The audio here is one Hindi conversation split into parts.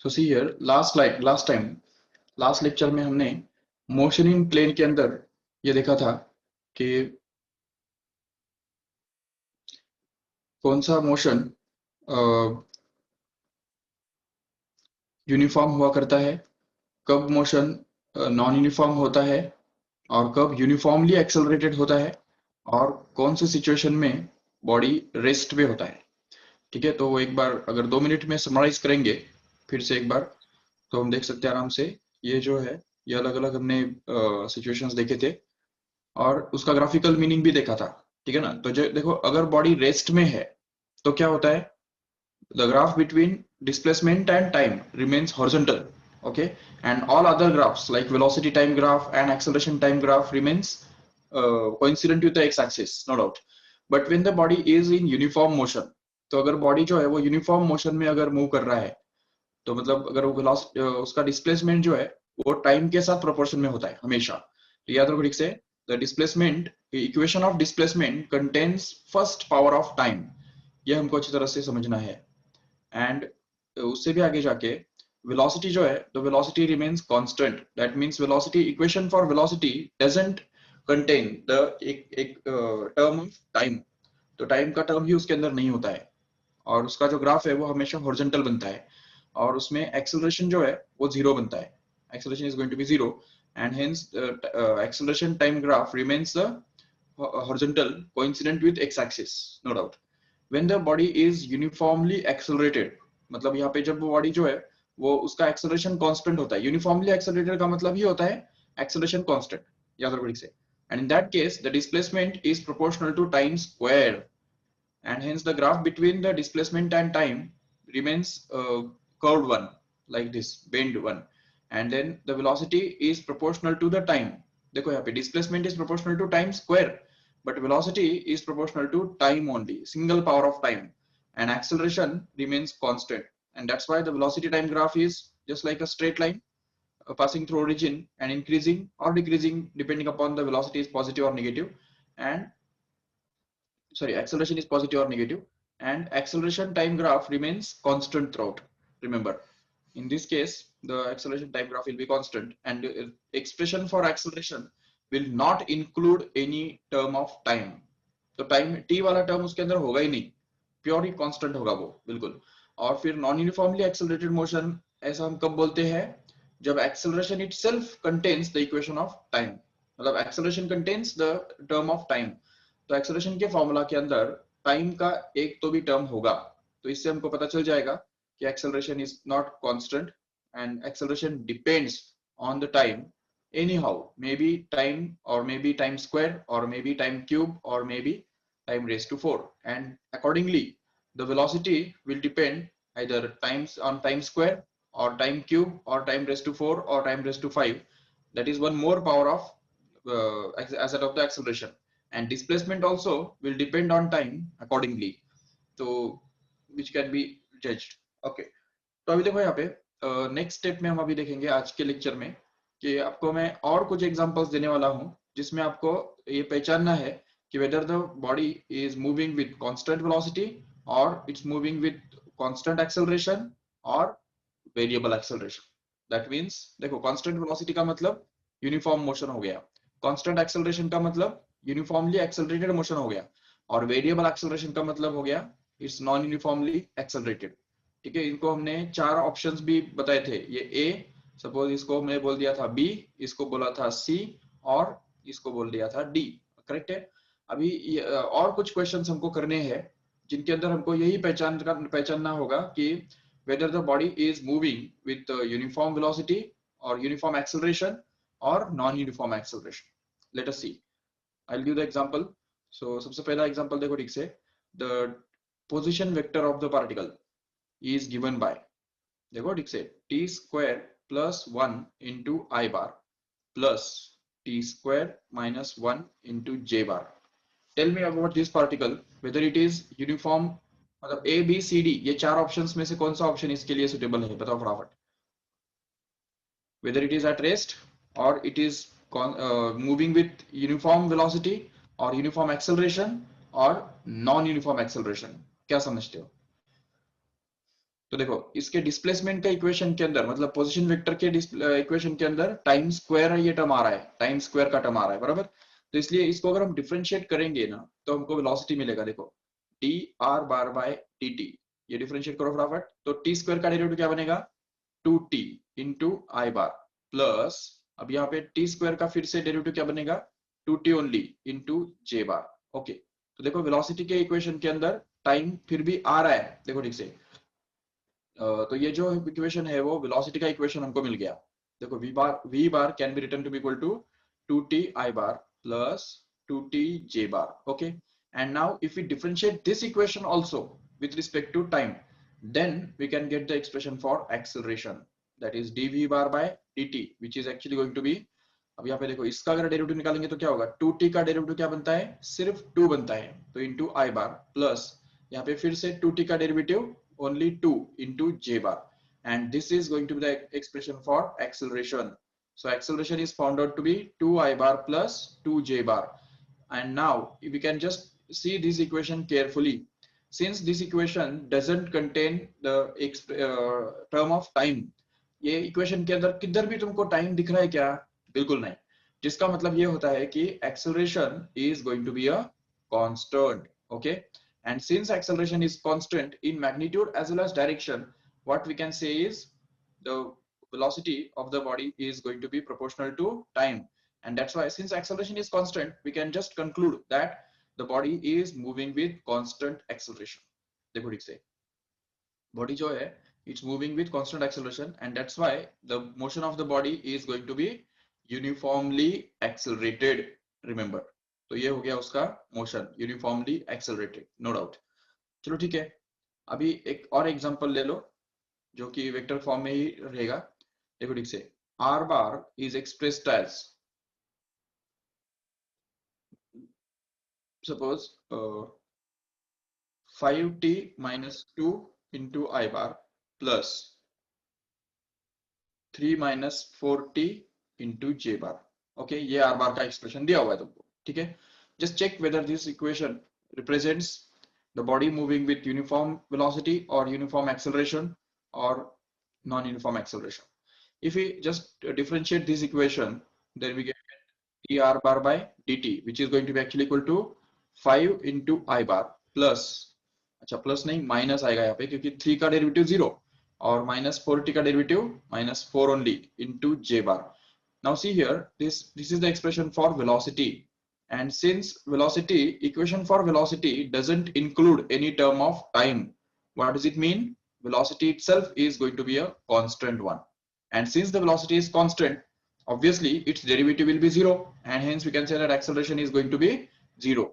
So see here, last lecture में हमने मोशन इन प्लेन के अंदर ये देखा था कि कौन सा मोशन यूनिफॉर्म हुआ करता है, कब मोशन नॉन यूनिफॉर्म होता है और कब यूनिफॉर्मली एक्सेलरेटेड होता है और कौन से सिचुएशन में बॉडी रेस्ट पे होता है। ठीक है, तो वो एक बार अगर 2 मिनट में समराइज करेंगे फिर से एक बार, तो हम देख सकते हैं आराम से। ये जो है ये अलग अलग हमने सिचुएशंस देखे थे और उसका ग्राफिकल मीनिंग भी देखा था। ठीक है ना, तो जो देखो अगर बॉडी रेस्ट में है तो क्या होता है, the graph between displacement and time remains horizontal, okay, and all other graphs like velocity time graph and acceleration time graph remains coincident with the x-axis, no doubt. But when the body is in uniform motion, तो अगर बॉडी जो है वो यूनिफॉर्म मोशन में अगर मूव कर रहा है तो मतलब अगर वो उसका डिस्प्लेसमेंट जो है वो टाइम के साथ प्रोपोर्शन में होता है हमेशा। तो याद रखो ठीक से, the displacement equation of displacement contains first power of time, ये हमको अच्छी तरह से समझना है। एंड उससे भी आगे जाके वेलोसिटी जो है, the velocity remains constant, that means velocity equation for velocity doesn't contain the एक टर्म ऑफ टाइम, तो टाइम का टर्म ही उसके अंदर नहीं होता है और उसका जो ग्राफ है वो हमेशा हॉरिजॉन्टल बनता है और उसमें एक्सेलरेशन जो है वो जीरो बनता है, acceleration is going to be zero and hence acceleration time graph remains the horizontal coincident with x axis, no doubt. When the body is uniformly accelerated, मतलब यहाँ पे जब वो बॉडी जो है वो उसका एक्सेलरेशन कांस्टेंट होता है, यूनिफॉर्मली एक्सेलरेटेड का मतलब ये होता है एक्सेलरेशन कांस्टेंट, याद रखो ठीक से। And in that case the displacement is proportional to time square and hence the graph between the displacement and time remains curved one, like this bend one, and then the velocity is proportional to the time। देखो यहाँ पे displacement is proportional to time square but velocity is proportional to time only, single power of time, and acceleration remains constant, and that's why the velocity time graph is just like a straight line passing through origin and increasing or decreasing depending upon the velocity is positive or negative, and sorry, acceleration is positive or negative, and acceleration time graph remains constant throughout. Remember, in this case, the acceleration time graph will be constant, and expression for acceleration will not include any term of time. तो टाइम t वाला टर्म उसके अंदर होगा ही नहीं, प्योर ही कांस्टेंट होगा वो बिल्कुल। और फिर नॉन यूनिफॉर्मली एक्सेलरेटेड मोशन ऐसा हम कब बोलते हैं, जब acceleration itself contains the equation of time, मतलब acceleration contains the term of time. तो एक्सेलरेशन के फॉर्मूला के अंदर टाइम का एक तो भी टर्म होगा, तो इससे हमको पता चल जाएगा कि acceleration is not constant and acceleration depends on the time anyhow, maybe time or maybe time square or maybe time cube or maybe time raised to 4, and accordingly the velocity will depend either times on time square or time cube or time raised to 4 or time raised to 5, that is one more power of asset of the acceleration, and displacement also will depend on time accordingly, so which can be judged। okay, तो अभी देखो यहाँ पे नेक्स्ट स्टेप में हम अभी देखेंगे आज के लेक्चर में कि आपको मैं और कुछ एग्जांपल्स देने वाला हूं जिसमें आपको ये पहचानना है कि whether the body is moving with constant velocity और it's moving with constant acceleration और वेरिएबल एक्सेलरेशन। दैट मींस देखो कांस्टेंट वेलोसिटी का मतलब यूनिफॉर्म मोशन हो गया, कांस्टेंट एक्सेलरेशन का मतलब यूनिफॉर्मली एक्सेलरेटेड मोशन हो गया, और वेरिएबल एक्सेलरेशन का मतलब हो गया इट्स नॉन यूनिफॉर्मली एक्सेलरेटेड। ठीक है, इनको हमने 4 ऑप्शंस भी बताए थे, ये ए, सपोज इसको हमने बोल दिया था बी, इसको बोला था सी और इसको बोल दिया था डी, करेक्ट है। अभी और कुछ क्वेश्चंस हमको करने हैं जिनके अंदर हमको यही पहचानना होगा कि whether the body is moving with uniform velocity or uniform acceleration or non-uniform acceleration। Let us see, I'll give the example। so सबसे पहला एग्जांपल देखो ठीक से, the position vector of the particle is given by, देखो ठीक से, t square plus 1 into I bar plus t square minus 1 into j bar। Tell me about this particle whether it is uniform, मतलब A B C D ये 4 ऑप्शंस में से कौन सा ऑप्शन इसके लिए सुटेबल है, बताओ फटाफट। whether it is at rest or it is moving with uniform velocity or uniform acceleration or non uniform acceleration, क्या समझते हो? तो देखो इसके डिस्प्लेसमेंट का इक्वेशन के अंदर मतलब पोजीशन वेक्टर के इक्वेशन के अंदर टाइम स्क्वायर ये टर्म आ रहा है, टाइम स्क्वायर का टर्म आ रहा है बराबर। तो इसलिए इसको अगर हम डिफरेंशिएट करेंगे ना तो हमको वेलोसिटी मिलेगा। देखो d r bar by d t, ये डिफरेंशिएट करो फटाफट। तो टी स्क्वायर का डेरिवेटिव क्या बनेगा, 2t इंटू आई बार प्लस, अब यहाँ पे टी स्क्वायर का फिर से डेरिवेटिव क्या बनेगा, 2t ओनली इंटू जे बार। ओके, तो देखो वेलोसिटी के इक्वेशन के अंदर टाइम फिर भी आ रहा है, देखो ठीक से। तो ये जो इक्वेशन है वो वेलोसिटी का इक्वेशन हमको मिल गया। देखो v bar can be written to be equal to 2t i bar plus 2t j bar. Okay, and now if we differentiate this equation also with respect to time, then we can get the expression for acceleration, that is dv bar by dt, which is actually going to be, अब यहाँ पे देखो इसका अगर डेरिवेटिव निकालेंगे तो क्या होगा, 2t का डेरिवेटिव क्या बनता है, सिर्फ 2 बनता है, तो इंटू आई बार प्लस यहाँ पे फिर से 2t का derivative only 2 into j bar, and this is going to be the expression for acceleration. So acceleration is found out to be 2i bar plus 2j bar. And now we can just see this equation carefully. Since this equation doesn't contain the term of time, ये इक्वेशन के अंदर किधर भी तुमको टाइम दिख रहा है क्या, बिल्कुल नहीं। जिसका मतलब ये होता है कि acceleration is going to be a constant. Okay, and since acceleration is constant in magnitude as well as direction, what we can say is the velocity of the body is going to be proportional to time. And that's why since acceleration is constant, we can just conclude that the body is moving with constant acceleration. देखो ठीक से, body जो है it's moving with constant acceleration, and that's why the motion of the body is going to be uniformly accelerated. Remember, तो ये हो गया उसका motion, uniformly accelerated, no doubt. चलो ठीक है, अभी एक और एग्जांपल ले लो जो कि वेक्टर फॉर्म में ही रहेगा। देखो ठीक से, r bar is expressed as, suppose 5t minus 2 into I bar plus 3 minus 4t into J bar. Okay, ये R bar का एक्सप्रेशन दिया हुआ है तुमको, ठीक है। Just check whether this equation represents the body moving with uniform velocity or uniform acceleration or non-uniform acceleration. If we just differentiate this equation, then we get dr bar by dt, which is going to be actually equal to 5 into I bar plus, अच्छा प्लस नहीं माइनस आएगा यहाँ पे क्योंकि 3 का डेरिवेटिव 0 और माइनस 4t का derivative -4 only into j bar. Now see here, this is the expression for velocity, and since velocity equation for velocity doesn't include any term of time, what does it mean? Velocity itself is going to be a constant one, and since the velocity is constant, obviously its derivative will be 0, and hence we can say that acceleration is going to be 0,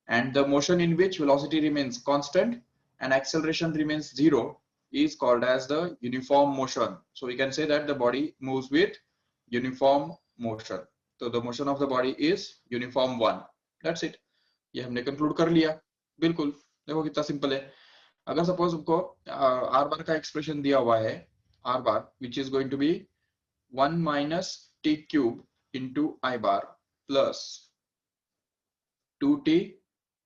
and the motion in which velocity remains constant and acceleration remains 0 is called as the uniform motion. So we can say that the body moves with uniform motion. So the motion of the body is uniform one. That's it. ये हमने कंक्लूड कर लिया। बिल्कुल, देखो कितना सिंपल है। अगर सपोज हमको आर बार का एक्सप्रेशन दिया हुआ है, r bar which is going to be 1 minus t cube into I bar plus 2t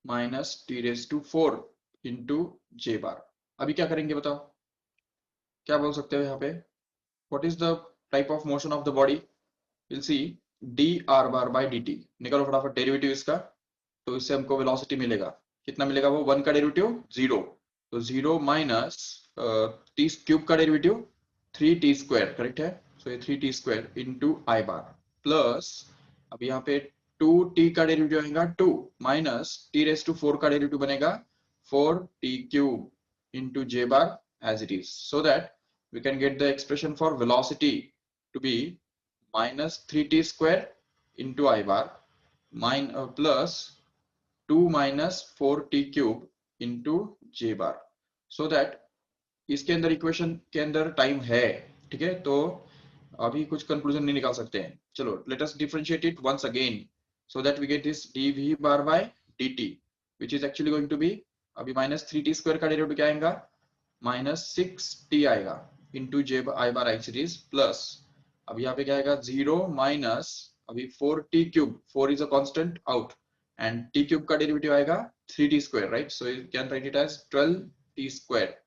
minus t raised to 4 into j bar. अभी क्या करेंगे बताओ, क्या बोल सकते हो यहाँ पे, what is the type of motion of the body? We'll see dr bar by dt, निकालो फटाफट डेरिवेटिव इसका। तो इससे हमको वेलोसिटी मिलेगा, कितना मिलेगा वो, 1 का डेरिवेटिव 0, तो 0 माइनस टी क्यूब का डेरिवेटिव 3t स्क्वायर, करेक्ट है। सो ये 3t स्क्वायर इंटू आई बार प्लस, अब यहाँ पे 2t का डेरिवेटिव आएगा 2 माइनस t रेज टू 4 का डेरिवेटिव बनेगा 4t cube into J bar as it is, so that we can get the expression for velocity to be minus 3t square into I bar plus 2 minus 4t cube into j bar, so that इसके अंदर इक्वेशन के अंदर टाइम है, ठीक है। तो अभी कुछ कंक्लूजन नहीं निकाल सकते हैं। चलो let us differentiate it once again so that we get this dv bar by dt which is actually going to be, अभी minus 3t square का डेरिवेटिव क्या आएगा, -6t आएगा into j i bar i series plus, अब यहाँ पे क्या आएगा 0 माइनस, अभी 4t cube, 4 is a constant out, and t cube का डेरिवेटिव आएगा 3t square, right. So you can write it as 12t square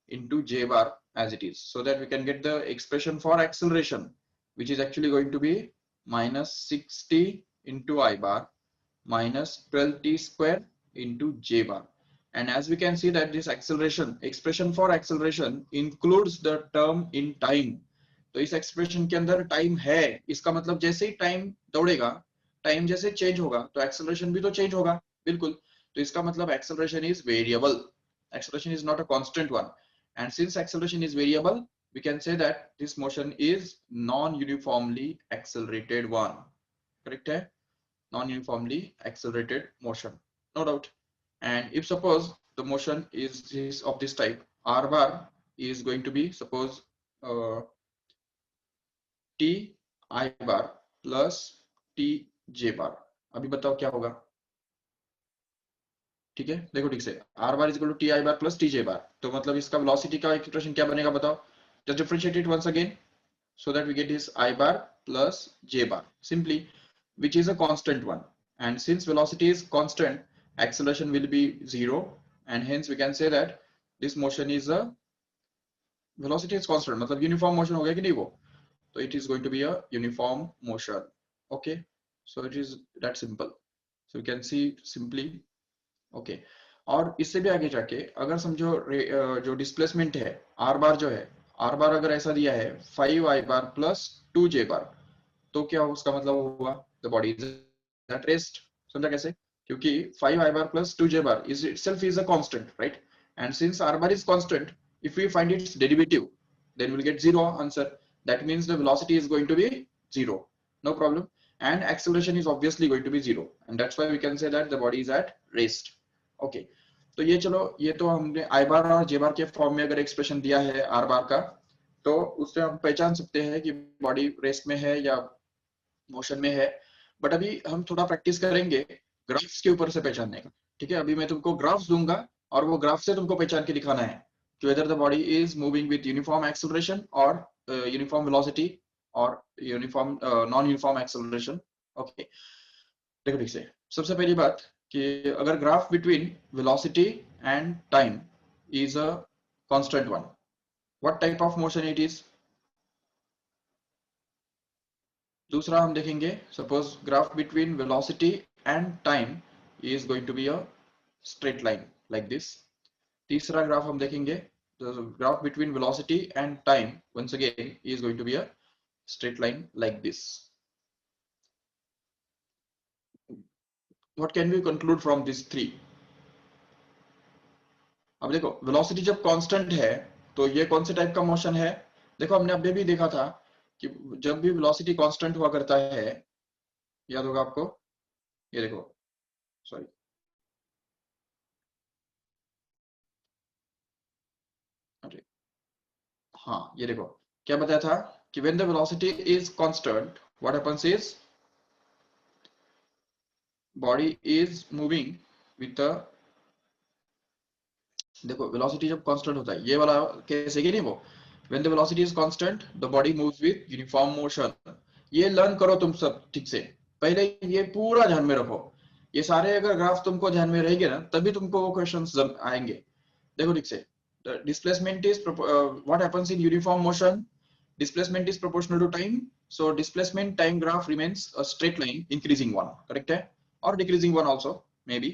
into j bar as it is, so that we can get the expression for acceleration, which is actually going to be minus 6t into I bar minus 12t square into j bar. And as we can see that this acceleration expression for acceleration includes the term in time. तो इस एक्सप्रेशन के अंदर टाइम है, इसका मतलब जैसे ही टाइम दौड़ेगा, टाइम जैसे चेंज होगा तो एक्सेलरेशन भी तो चेंज होगा, बिल्कुल। तो इसका मतलब acceleration is variable, acceleration is not a constant one, and since acceleration is variable, we can say that this motion is non-uniformly accelerated one. Correct है? Non-uniformly accelerated motion, no doubt. And if suppose the motion is of this type, r bar is going to be suppose t I bar plus t j bar. अभी बताओ क्या होगा? ठीक है, देखो ठीक से, r bar is equal to t i bar plus t j bar, तो मतलब इसका वेलोसिटी का एक्सप्रेशन क्या बनेगा बताओ? Just differentiate it once again so that we get this I bar plus j bar simply, which is a constant one. And since velocity is constant, acceleration will be zero, and hence we can say that this motion is a velocity is constant, मतलब uniform motion हो गया कि नहीं वो? So it is going to be a uniform motion. Okay, so it is that simple. So we can see simply. Okay और इससे भी आगे जाके अगर समझो जो डिस्प्लेसमेंट है आर बार जो है, आर बार अगर ऐसा दिया है 5 i bar plus 2 j bar, तो क्या उसका मतलब हुआ the body is at rest. समझा कैसे? क्योंकि 5 i bar plus 2 j bar is itself is a constant, right? And since r bar is constant, if we find its derivative then we'll get zero answer. That means the velocity is going to be zero, no problem, and acceleration is obviously going to be zero, and that's why we can say that the body is at rest. Okay तो ये चलो, ये तो हमने आई बार और जे बार के फॉर्म में अगर एक्सप्रेशन दिया है आर बार का, तो उससे हम पहचान सकते हैं कि बॉडी रेस्ट में है या मोशन में है। बट अभी हम थोड़ा प्रैक्टिस करेंगे ग्राफ्स के ऊपर से पहचानने का। ठीक है, अभी मैं तुमको ग्राफ्स दूंगा और वो ग्राफ से तुमको पहचान के दिखाना है कि whether the body is moving with uniform acceleration और यूनिफॉर्म वेलोसिटी और uniform non uniform acceleration. Okay देखो ठीक से, सबसे पहली बात कि अगर graph between velocity and time is a constant one, what type of motion it is? दूसरा हम देखेंगे suppose graph between velocity and time is going to be a straight line like this. तीसरा ग्राफ हम देखेंगे graph between velocity and time once again is going to be a straight line like this. What can we conclude from these three? अब देखो वेलोसिटी जब कांस्टेंट है तो ये कौन से टाइप का मोशन है? देखो हमने अभी भी देखा था कि जब भी वेलोसिटी कांस्टेंट हुआ करता है, याद होगा आपको, ये देखो, सॉरी, अरे हाँ ये देखो क्या बताया था कि when the velocity is constant what happens is body is moving with the, देखो वेलोसिटी जब कांस्टेंट होता है, ये वाला कैसे कि नहीं वो, when the velocity is constant the body moves with uniform motion. ये लर्न करो तुम सब ठीक से, पहले ये पूरा ध्यान में रखो, ये सारे अगर ग्राफ तुमको ध्यान में रहेंगे ना तभी तुमको वो क्वेश्चंस आएंगे। देखो ठीक से, the displacement is what happens in uniform motion, displacement is proportional to time, so displacement time graph remains a straight line increasing one, correct है, or decreasing one also maybe,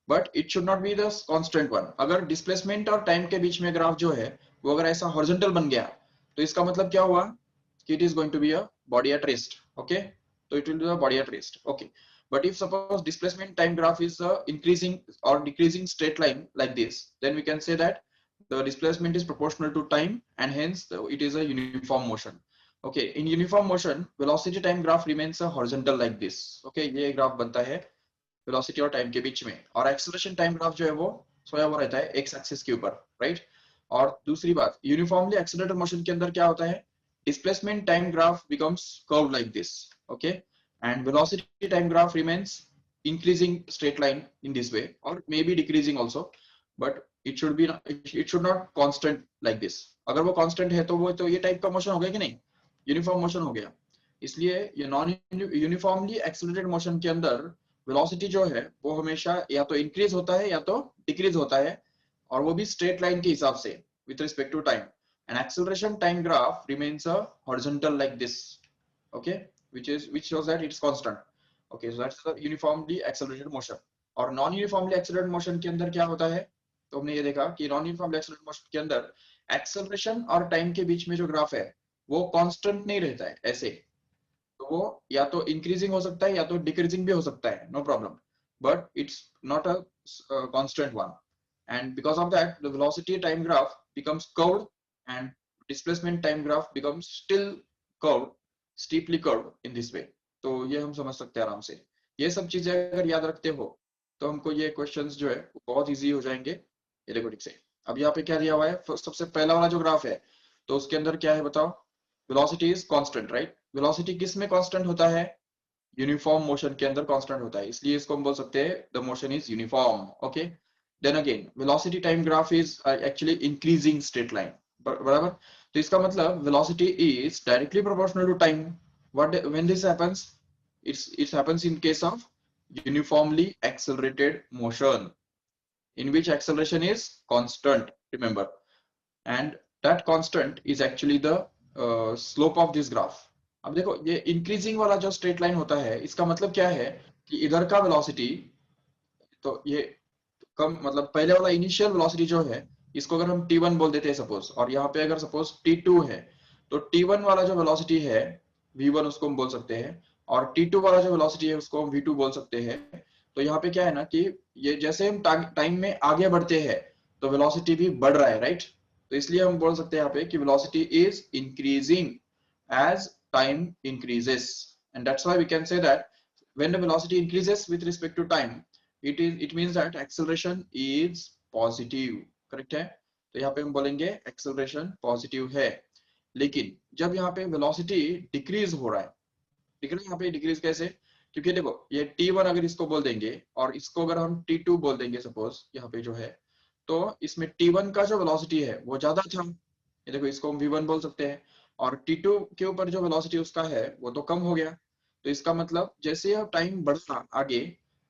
but it should not be the constant one. अगर displacement और time के बीच में ग्राफ जो है वो अगर ऐसा horizontal बन गया तो इसका मतलब क्या हुआ कि it is going to be a body at rest. Okay, so it will be a body at rest. Okay, but if suppose displacement time graph is increasing or decreasing straight line like this, then we can say that the displacement is proportional to time and hence it is a uniform motion. Okay, in uniform motion velocity time graph remains a horizontal like this. Okay, ये ग्राफ बनता है वेलोसिटी और टाइम के बीच में, और एक्सेलरेशन टाइम ग्राफ जो है वो सोया हुआ रहता है एक्स एक्सिस के ऊपर, राइट? और दूसरी बात, यूनिफॉर्मली एक्सेलरेटेड मोशन के अंदर क्या होता है, displacement time graph becomes curved like this. Okay, and velocity time graph remains increasing straight line in this way or maybe decreasing also, but it should be, it should not constant like this. अगर वो constant है तो वो तो ये टाइप का मोशन हो गया कि नहीं, यूनिफॉर्म मोशन हो गया। इसलिए ये नॉन यूनिफॉर्मली एक्सेलरेटेड मोशन के अंदर वेलोसिटी जो है वो हमेशा या तो इंक्रीज होता है या तो डिक्रीज होता है, और वो भी स्ट्रेट लाइन के हिसाब से। with respect to time. An acceleration time graph remains a horizontal like this, okay, which shows that it's constant. Okay, so that's the uniformly accelerated motion. और नॉन यूनिफॉर्मली एक्सेलरेटेड मोशन के अंदर क्या होता है, तो हमने ये देखा कि नॉन यूनिफॉर्मली एक्सेलरेटेड मोशन के अंदर एक्सेलरेशन और टाइम के बीच में जो ग्राफ है वो कांस्टेंट नहीं रहता है ऐसे, तो वो या तो इंक्रीजिंग हो सकता है या तो डिक्रीजिंग भी हो सकता है, no problem, but it's not a constant one. And because of that, the velocity time graph becomes curved and displacement time graph becomes still curved, steeply curved in this way. तो ये हम समझ सकते हैं आराम से. ये सब चीजें अगर याद रखते हो तो हमको ये क्वेश्चंस जो है बहुत इजी हो जाएंगे. ये देखो ठीक से. अब यहाँ पे क्या दिया हुआ है, सबसे पहला वाला जो ग्राफ है तो उसके अंदर क्या है बताओ, velocity is constant, right. Velocity किस में कांस्टेंट होता है, यूनिफॉर्म मोशन के अंदर कांस्टेंट होता है, इसलिए इसको हम बोल सकते हैं the motion is uniform. Okay, then again velocity time graph is actually increasing straight line, बराबर. तो इसका मतलब velocity is directly proportional to time. What when this happens, it happens in case of uniformly accelerated motion in which acceleration is constant, remember, and that constant is actually the slope of this graph. अब देखो ये इंक्रीजिंग वाला जो स्ट्रेट लाइन होता है इसका मतलब क्या है कि इधर का वेलोसिटी, तो ये कम मतलब पहले वाला इनिशियल वेलोसिटी जो है इसको अगर हम t1 बोल देते हैं सपोज, और यहाँ पे अगर सपोज t2 है तो t1 वाला जो वेलोसिटी है v1 उसको हम बोल सकते हैं, और t2 वाला जो वेलोसिटी है उसको हम v2 बोल सकते हैं. तो यहाँ पे क्या है ना कि ये जैसे हम टाइम में आगे बढ़ते हैं तो वेलोसिटी भी बढ़ रहा है, राइट. तो इसलिए हम बोल सकते हैं यहाँ पे कि velocity is increasing as time increases, and that's why we can say that when the velocity increases with respect to time, it means that acceleration is positive, correct है. तो यहाँ पे हम बोलेंगे acceleration positive है. लेकिन जब यहाँ पे velocity डिक्रीज हो रहा है, ठीक है ना, यहाँ पे डिक्रीज कैसे, क्योंकि देखो ये t1 अगर इसको बोल देंगे और इसको अगर हम t2 बोल देंगे सपोज यहाँ पे जो है, तो इसमें t1 का जो वेलोसिटी है वो ज्यादा था, ये देखो इसको हम v1 बोल सकते हैं, और t2 के ऊपर जो वेलोसिटी उसका है वो तो कम हो गया. तो इसका मतलब जैसे अब टाइम बढ़ा आगे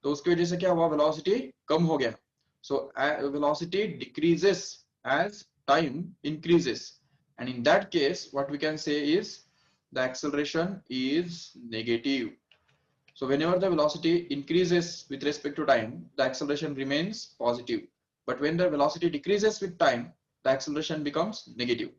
तो उसकी वजह से क्या हुआ, वेलोसिटी कम हो गया. So velocity decreases as time increases, and in that case what we can say is the acceleration is negative. So whenever the velocity increases with respect to time, the acceleration remains positive, but when the velocity decreases with time, the acceleration becomes negative.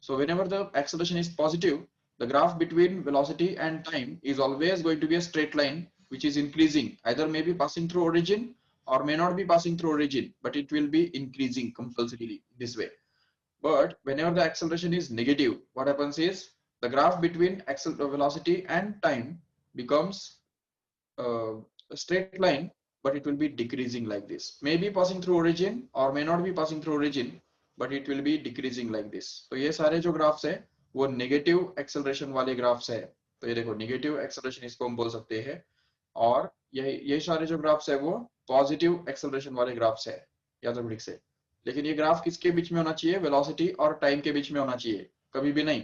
So whenever the acceleration is positive, the graph between velocity and time is always going to be a straight line which is increasing, either maybe passing through origin or may not be passing through origin, but it will be increasing compulsorily this way. But whenever the acceleration is negative, what happens is the graph between velocity and time becomes a straight line, but it will be decreasing like this. Maybe passing through origin or may not be passing through origin, but it will be decreasing like this. तो ये सारे जो ग्राफ्स है वो नेगेटिव एक्सेलरेशन वाले ग्राफ्स है. तो ये देखो नेगेटिव एक्सेलरेशन इसको हम बोल सकते हैं, और ये सारे जो ग्राफ्स है वो पॉजिटिव एक्सेलरेशन वाले ग्राफ्स है, याद रखो ठीक से. लेकिन ये ग्राफ किसके बीच में होना चाहिए, वेलोसिटी और टाइम के बीच में होना चाहिए, कभी भी नहीं,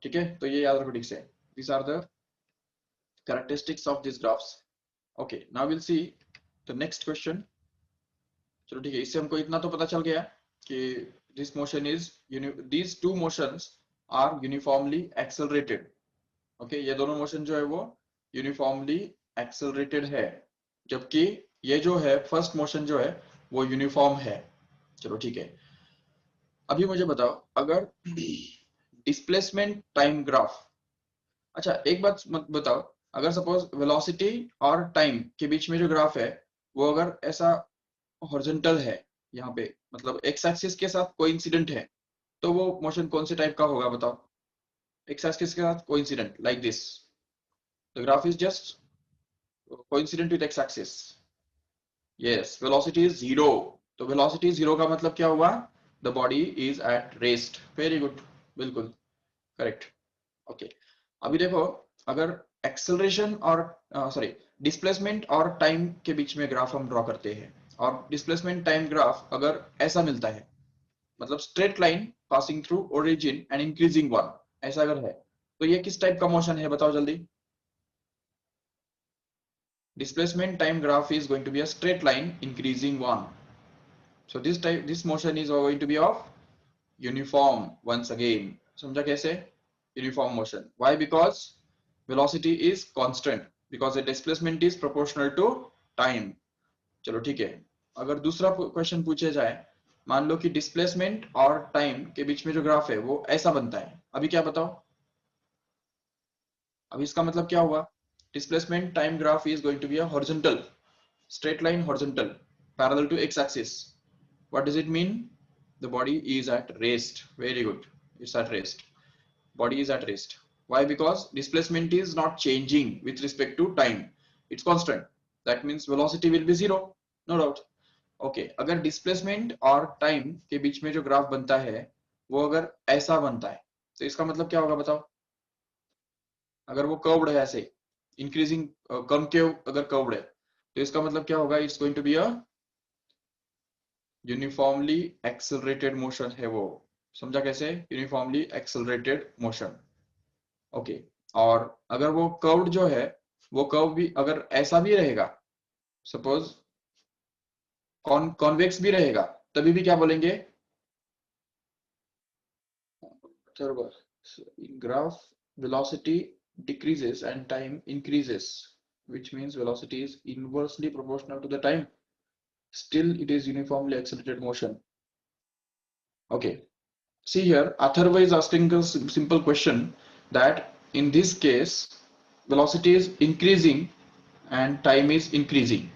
ठीक है. तो ये याद रखो ठीक से. These are the characteristics of these graphs. Okay, now we'll see the next question. चलो ठीक है, इससे हमको इतना तो पता चल गया कि this motion is these two motions are uniformly accelerated. Okay, ये दोनों मोशन जो है वो यूनिफॉर्मली एक्सेलरेटेड है, जबकि ये जो है फर्स्ट मोशन जो है वो यूनिफॉर्म है. चलो ठीक है. अभी मुझे बताओ अगर डिस्प्लेसमेंट टाइम ग्राफ, अच्छा एक बात मत बताओ, अगर सपोज वेलोसिटी और टाइम के बीच में जो ग्राफ है वो अगर ऐसा हॉरिजॉन्टल है यहाँ पे, मतलब एक्स एक्सिस के साथ कोइंसिडेंट है, तो वो मोशन कौन से टाइप का होगा बताओ. एक्स एक्सिस के साथ coincident like this, the graph is just coincident with x axis. Yes, velocity is zero. तो वेलोसिटी जीरो का मतलब क्या हुआ, the body is at rest. Very good, बिल्कुल करेक्ट. ओके, अभी देखो अगर एक्सेलरेशन और सॉरी डिस्प्लेसमेंट और टाइम के बीच में ग्राफ हम ड्रॉ करते हैं, और डिस्प्लेसमेंट टाइम ग्राफ अगर ऐसा मिलता है, मतलब straight line passing through origin and increasing one, ऐसा अगर है, तो ये किस टाइप का मोशन है बताओ जल्दी. Displacement time graph is going to be a straight line increasing one. So this motion is going to be of uniform once again. समझा कैसे? Uniform motion. Why? Because velocity is constant, because the displacement is proportional to time. चलो ठीक है। अगर दूसरा क्वेश्चन पूछा जाए, मान लो कि डिस्प्लेसमेंट और टाइम के बीच में जो ग्राफ है वो ऐसा बनता है, अभी क्या बताओ? अभी इसका मतलब क्या हुआ? Displacement time graph is going to be a horizontal straight line, horizontal, parallel to x-axis. What does it mean? The body is at rest. Very good. It's at rest. Body is at rest. Why? Because displacement is not changing with respect to time. It's constant. That means velocity will be zero. No doubt. Okay. अगर displacement और time के बीच में जो ग्राफ बनता है वो अगर ऐसा बनता है तो इसका मतलब क्या होगा बताओ? अगर वो कर्व्ड है ऐसे इंक्रीजिंग कॉनकेव अगर कर्व्ड है तो इसका मतलब क्या होगा? It's going to be a uniformly accelerated motion है वो। समझा कैसे? Uniformly accelerated motion. ओके। और अगर वो कर्व जो है वो कर्व भी अगर ऐसा भी रहेगा, सपोज कॉन्वेक्स भी रहेगा, तभी भी क्या बोलेंगे? Graph velocity decreases and time increases, which means velocity is inversely proportional to the time. Still it is uniformly accelerated motion. Okay. See here, Atharva is asking a simple question that in this case, velocity is increasing and time is increasing.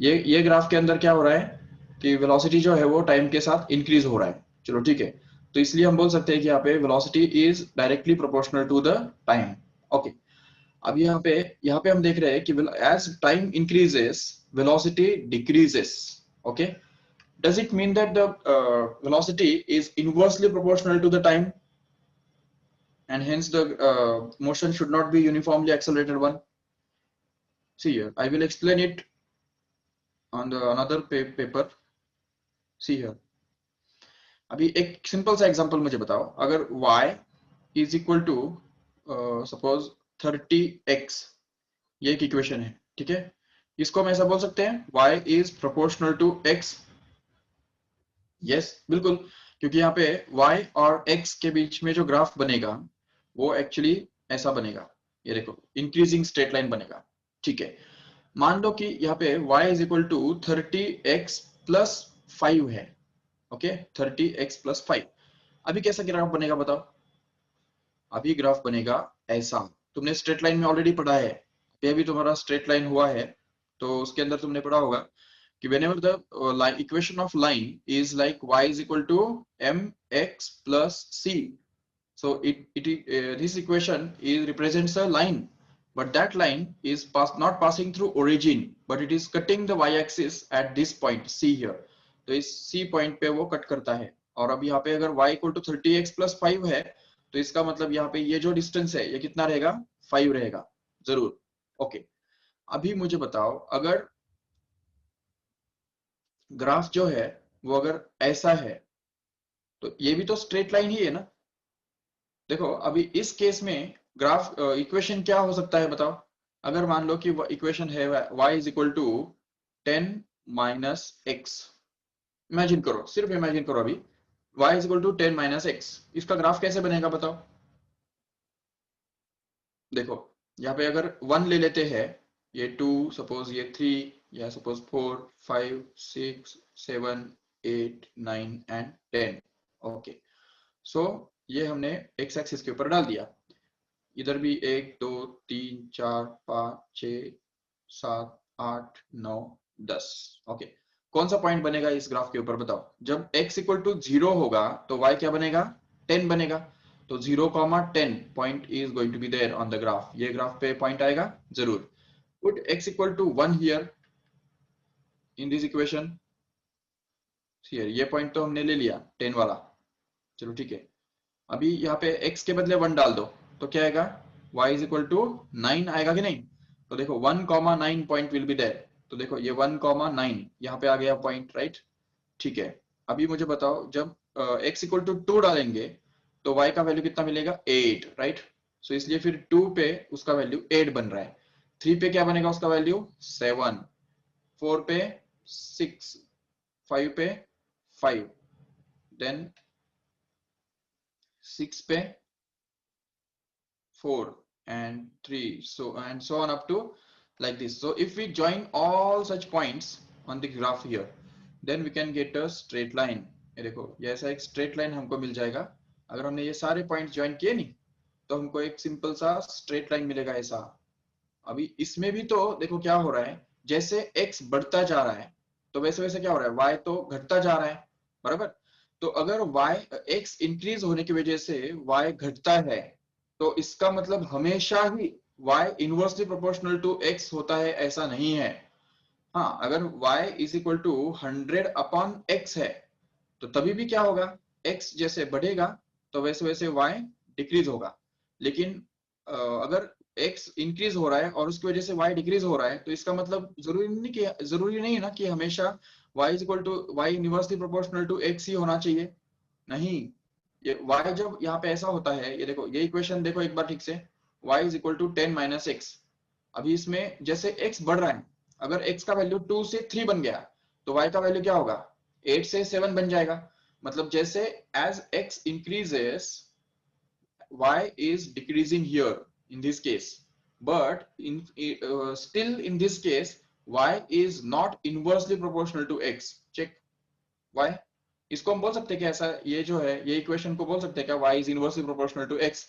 ये ग्राफ के अंदर क्या हो रहा है कि वेलोसिटी जो है वो टाइम के साथ इंक्रीज हो रहा है। चलो ठीक है, तो इसलिए हम बोल सकते हैं कि यहाँ पे velocity is directly proportional to the time. Okay. अब यहाँ पे हम देख रहे हैं कि as time increases velocity decreases. Okay. Does it mean that the velocity is inversely proportional to the time and hence the motion should not be uniformly accelerated one? See here, I will explain it on the another paper. See here. अभी एक सिंपल सा एग्जांपल मुझे बताओ, अगर y is equal to suppose 30x, ये एक इक्वेशन है, ठीक है? इसको हम ऐसा बोल सकते हैं y is proportional to x। Yes बिल्कुल, क्योंकि यहाँ पे y और x के बीच में जो ग्राफ बनेगा वो एक्चुअली ऐसा बनेगा, ये देखो इंक्रीजिंग स्ट्रेट लाइन बनेगा। ठीक है, मान लो कि यहाँ पे y is equal to 30x plus 5 है। Okay, 30x plus 5। अभी कैसा ग्राफ बनेगा बताओ? अभी ग्राफ बनेगा ऐसा। तुमने स्ट्रेट लाइन में ऑलरेडी पढ़ा है, ये भी तुम्हारा स्ट्रेट लाइन हुआ है, तो उसके अंदर तुमने पढ़ा होगा कि whenever the equation of line is like y is equal to mx plus c, so this equation is represents a line, but that line is not passing through origin, but it is cutting the y-axis at this point c here। तो इस c पॉइंट पे वो कट करता है। और अब यहाँ पे अगर y equal to 30x plus 5 है तो इसका मतलब यहाँ पे ये जो डिस्टेंस है ये कितना रहेगा? 5 रहेगा जरूर। ओके। अभी मुझे बताओ, अगर ग्राफ जो है वो अगर ऐसा है तो ये भी तो स्ट्रेट लाइन ही है ना। देखो अभी इस केस में ग्राफ इक्वेशन क्या हो सकता है बताओ? अगर मान लो कि इक्वेशन है y is equal to 10 minus x. Imagine करो, सिर्फ इमेजिन करो अभी y is equal to 10 minus x, इसका ग्राफ कैसे बनेगा बताओ? देखो यहाँ पे अगर 1 ले लेते हैं, ये 2, सपोज ये 3, या सपोज 4, 5, 6, 7, 8, 9 एंड 10। ओके, सो ये हमने एक्स एक्सिस के ऊपर डाल दिया। इधर भी 1, 2, 3, 4, 5, 6, 7, 8, 9, 10। ओके, कौन सा पॉइंट बनेगा इस ग्राफ के ऊपर बताओ? जब x इक्वल टू 0 होगा तो y क्या बनेगा? 10 बनेगा। तो 0,10 point is going to be there on the graph. ये ग्राफ पे पॉइंट आएगा जरूर। Put x equal to 1 here in this equation. Here ये पॉइंट तो हमने ले लिया 10 वाला। चलो ठीक है, अभी यहाँ पे x के बदले 1 डाल दो तो क्या आएगा? y इज इक्वल टू 9 आएगा कि नहीं? तो देखो 1,9 पॉइंट विल बी देयर। तो देखो ये 1,9 यहाँ पे आ गया पॉइंट, राइट? ठीक है, अभी मुझे बताओ, जब x इक्वल टू 2 डालेंगे तो y का वैल्यू कितना मिलेगा? 8, राइट? सो इसलिए फिर 2 पे उसका वैल्यू 8 बन रहा है। 3 पे क्या बनेगा उसका वैल्यू? 7, 4 पे 6, 5 पे 5, देन 6 पे 4 and 3, so on up to like this. So if we join all such points on the graph here, then we can get a straight line. ये देखो, ये ऐसा एक straight line हमको मिल जाएगा अगर हमने ये सारे पॉइंट्स ज्वाइन किए नहीं, तो हमको एक सिंपल सा स्ट्रेट लाइन मिलेगा ऐसा। अभी इसमें भी तो देखो क्या हो रहा है, जैसे x बढ़ता जा रहा है तो वैसे वैसे क्या हो रहा है, y तो घटता जा रहा है, बराबर। तो अगर y x इंक्रीज होने की वजह से y घटता है, तो इसका मतलब हमेशा ही y inversely proportional to x होता है, ऐसा नहीं है। हाँ, अगर y is equal to 100/x है, तो तभी भी क्या होगा, x जैसे बढ़ेगा तो वैसे वैसे y डिक्रीज होगा। लेकिन अगर x इंक्रीज हो रहा है और उसकी वजह से y डिक्रीज हो रहा है, तो इसका मतलब जरूरी नहीं है ना कि हमेशा y is equal to y inversely proportional to x ही होना चाहिए। नहीं, ये y जब यहाँ पे ऐसा होता है, ये देखो ये इक्वेशन देखो एक बार ठीक से, y is equal to 10 - x। अभी इसमें जैसे x बढ़ रहा है, अगर x का वैल्यू 2 से 3 बन गया, तो y का वैल्यू क्या होगा, 8 से 7 बन जाएगा। मतलब जैसे as x increases, y is decreasing here in this case, but still in this case y is not inversely proportional to x. check y, इसको हम बोल सकते हैं कि ऐसा, ये जो है ये इक्वेशन को बोल सकते हैं क्या y is inversely proportional to x?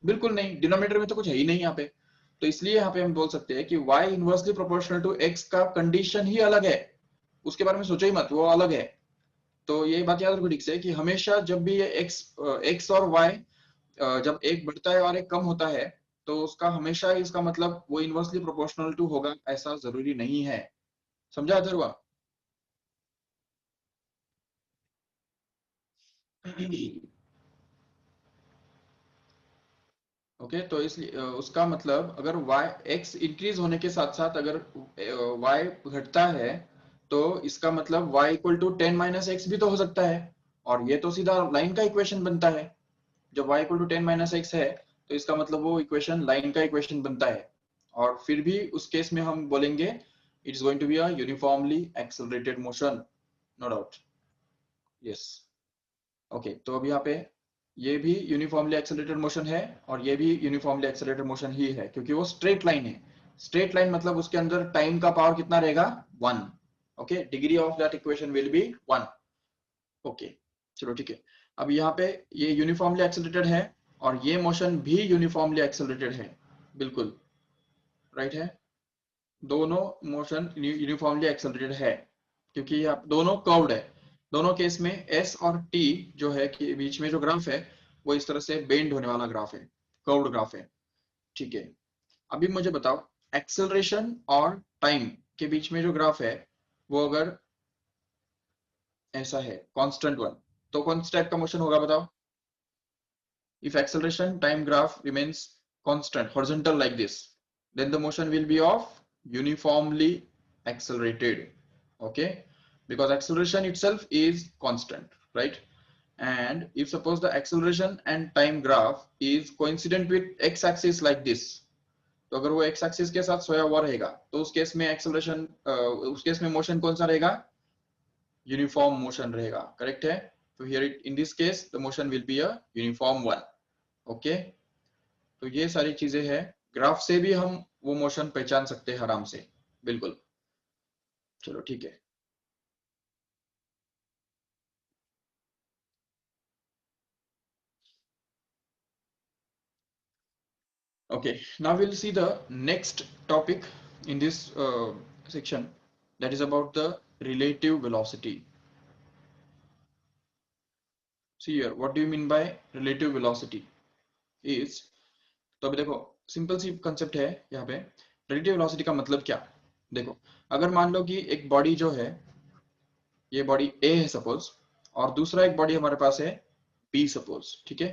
बिल्कुल नहीं, डिनोमिनेटर में तो कुछ है ही नहीं यहाँ पे। तो इसलिए यहाँ पे हम बोल सकते हैं कि y inversely proportional to x का कंडीशन ही अलग है, उसके बारे में सोचो ही मत, वो अलग है। तो ये बात याद रखो ठीक से कि हमेशा जब भी ये x और y जब एक बढ़ता है और एक कम होता है, तो उसका हमेशा इसका मतलब वो इनवर्सली प्रोपोर्शनल टू होगा, ऐसा जरूरी नहीं है। समझा अथर्वा? ओके, तो इसलिए उसका मतलब अगर y x इंक्रीज होने के साथ साथ अगर y घटता है, तो इसका मतलब y इक्वल टू 10 - x भी तो हो सकता है, और ये तो सीधा लाइन का इक्वेशन बनता है। जब y इक्वल टू 10 - x है, तो इसका मतलब वो इक्वेशन लाइन का इक्वेशन बनता है, और फिर भी उस केस में हम बोलेंगे it is going to be a uniformly accelerated motion, no doubt. Yes. Okay, तो अब यहाँ पे ये भी यूनिफॉर्मली एक्सेलरेटेड मोशन है, और ये भी यूनिफॉर्मली एक्सेलरेटेड मोशन ही है, क्योंकि वो स्ट्रेट लाइन है। स्ट्रेट लाइन मतलब उसके अंदर टाइम का पावर कितना रहेगा, 1। Okay, degree of that equation will be 1। Okay, चलो ठीक है। अब यहाँ पे ये यूनिफॉर्मली एक्सेलरेटेड है, और ये मोशन भी यूनिफॉर्मली एक्सेलरेटेड है, बिल्कुल राइट है। दोनों मोशन यूनिफॉर्मली एक्सेलरेटेड है, क्योंकि ये दोनों कर्व्ड है। दोनों केस में s और t जो है कि बीच में जो ग्राफ है, वो इस तरह से बेंड होने वाला ग्राफ है, कर्व्ड ग्राफ है। ठीक है, अभी मुझे बताओ, एक्सेलरेशन और टाइम के बीच में जो ग्राफ है, वो अगर ऐसा है कांस्टेंट वन, तो कौन सा टाइप का मोशन होगा बताओ? If acceleration time graph remains constant, horizontal like this, then the motion will be of uniformly accelerated. Okay, because acceleration itself is constant, right? And if suppose the acceleration and time graph is coincident with x-axis like this, तो अगर वो x axis के साथ सोया हुआ रहेगा, तो उस केस में एक्सेलरेशन, उस केस में मोशन कौन सा रहेगा, यूनिफॉर्म मोशन रहेगा, करेक्ट है। तो here in this case the motion will be a uniform one. Okay, तो ये सारी चीजें हैं, ग्राफ से भी हम वो मोशन पहचान सकते हैं आराम से, बिल्कुल। चलो ठीक है। Okay, now we'll see the next topic in this section, that is about the relative velocity. See here, what do you mean by relative velocity? Is, तो अभी देखो सिंपल सी कंसेप्ट है यहाँ पे। रिलेटिव वेलोसिटी का मतलब क्या, देखो अगर मान लो कि एक बॉडी जो है, ये बॉडी ए है सपोज, और दूसरा एक बॉडी हमारे पास है बी सपोज, ठीक है।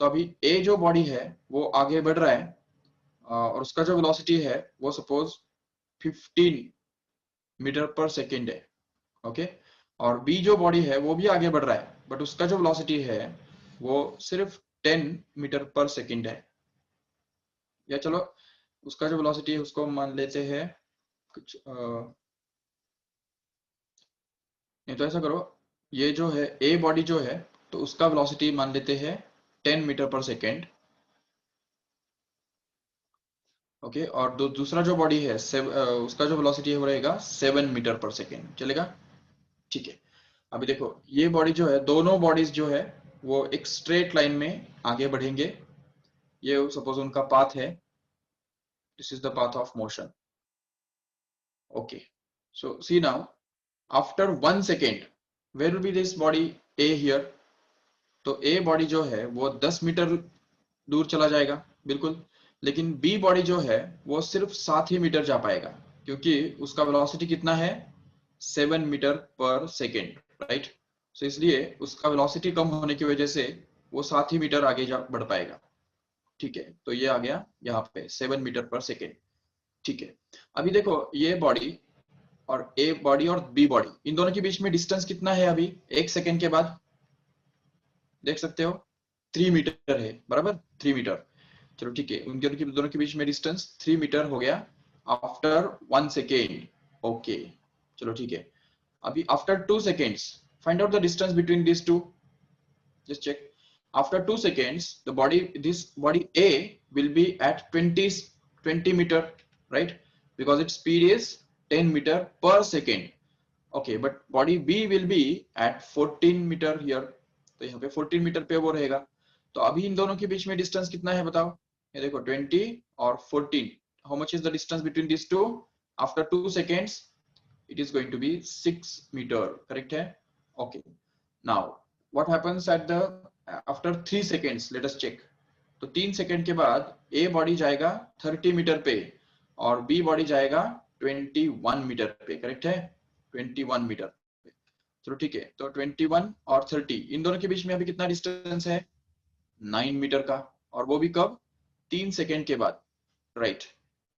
तो अभी ए जो बॉडी है वो आगे बढ़ रहा है, और उसका जो वेलोसिटी है वो सपोज 15 मीटर पर सेकेंड है। ओके, और बी जो बॉडी है वो भी आगे बढ़ रहा है, बट उसका जो वेलोसिटी है वो सिर्फ 10 मीटर पर सेकेंड है। या चलो उसका जो वेलोसिटी है उसको मान लेते हैं कुछ नहीं तो ऐसा करो, ये जो है ए बॉडी जो है, तो उसका वेलोसिटी मान लेते हैं 10 मीटर पर सेकेंड, ओके, और दूसरा जो बॉडी है उसका जो वेलोसिटी है वो रहेगा 7 मीटर पर सेकेंड, चलेगा? ठीक है। अभी देखो ये बॉडी जो है, दोनों बॉडीज जो है वो एक स्ट्रेट लाइन में आगे बढ़ेंगे। ये सपोज उनका पाथ है, this is the path of motion, okay. So see now, after 1 second where will be this body A here? तो ए बॉडी जो है वो 10 मीटर दूर चला जाएगा, बिल्कुल। लेकिन बी बॉडी जो है वो सिर्फ 7 ही मीटर जा पाएगा, क्योंकि उसका वेलोसिटी कितना है? 7 मीटर पर सेकेंड, राइट? सो इसलिए उसका वेलोसिटी कम होने की वजह से वो 7 ही मीटर आगे जा बढ़ पाएगा। ठीक है, तो ये आ गया यहाँ पे 7 मीटर पर सेकेंड। ठीक है, अभी देखो ये बॉडी और ए बॉडी और बी बॉडी, इन दोनों के बीच में डिस्टेंस कितना है? अभी 1 सेकेंड के बाद देख सकते हो 3 मीटर है, बराबर 3 मीटर। चलो ठीक है, उनके दोनों के बीच में डिस्टेंस 3 मीटर हो गया आफ्टर 1 सेकेंड, ओके। चलो ठीक है, अभी after 2 seconds find out the distance between this two, just check. After 2 seconds this body A will be at 20 meter, right? Because its speed is 10 meter per second, okay, but body B will be at 14 meter here, तो यहाँ पे 14 मीटर पे वो रहेगा। तो अभी इन दोनों के बीच में डिस्टेंस कितना है बताओ? ये देखो 20 और 14, how much is the distance between these two? After 2 seconds it is going to be 6 meter, correct है? Okay, now what happens at the after 3 seconds, let us check. तो 3 सेकंड के बाद ए बॉडी जाएगा 30 मीटर पे और बी बॉडी जाएगा 21 मीटर पे, करेक्ट है? 21 मीटर पे। चलो ठीक है, तो 21 और 30 इन दोनों के बीच में अभी कितना डिस्टेंस है? 9 मीटर का, और वो भी कब? 3 सेकंड के बाद, राइट?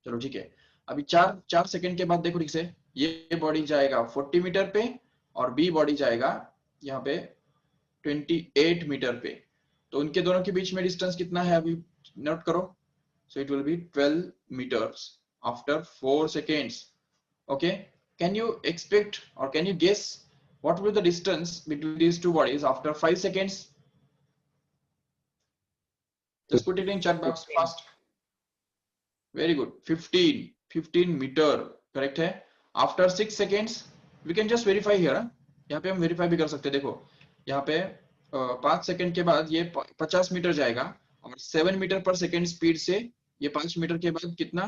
चलो ठीक है, अभी 4 सेकंड के बाद देखो ठीक से, ये बॉडी जाएगा 40 मीटर पे और बी बॉडी जाएगा यहाँ पे 28 मीटर पे। तो उनके दोनों के बीच में डिस्टेंस कितना है अभी नोट करो। So it will be 12 meters after 4 seconds, okay? Can you expect or can you guess what will be the distance between these two bodies after 5 seconds? Just put it in chat box fast. Very good, 15 meter, correct है। after 6 seconds we can just verify here, यहाँ पे हम वेरीफाई भी कर सकते हैं। देखो यहाँ पे 5 सेकंड के बाद ये 50 मीटर जाएगा और 7 मीटर पर सेकंड स्पीड से ये 5 मीटर के बाद कितना?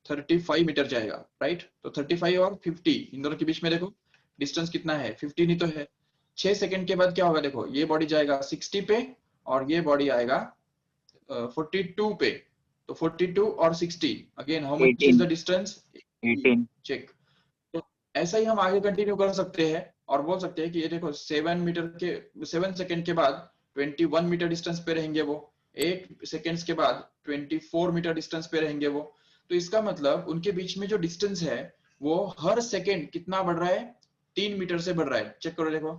35 मीटर जाएगा, राइट? तो 35 और 50 इन दोनों के बीच में देखो डिस्टेंस कितना है? 15 ही तो है। 6 सेकंड के बाद क्या होगा? देखो ये बॉडी जाएगा 60 पे और ये बॉडी आएगा 42 पे। तो 42 और 60 again how much is the distance? 18। Check. तो ऐसा ही हम आगे कंटिन्यू कर सकते हैं और बोल सकते हैं कि ये देखो 7 सेकंड के बाद 21 मीटर डिस्टेंस पे रहेंगे वो, 8 सेकंड्स के बाद 24 मीटर डिस्टेंस पे रहेंगे वो। तो इसका मतलब उनके बीच में जो डिस्टेंस है वो हर सेकंड कितना बढ़ रहा है? 3 मीटर से बढ़ रहा है। चेक करो, देखो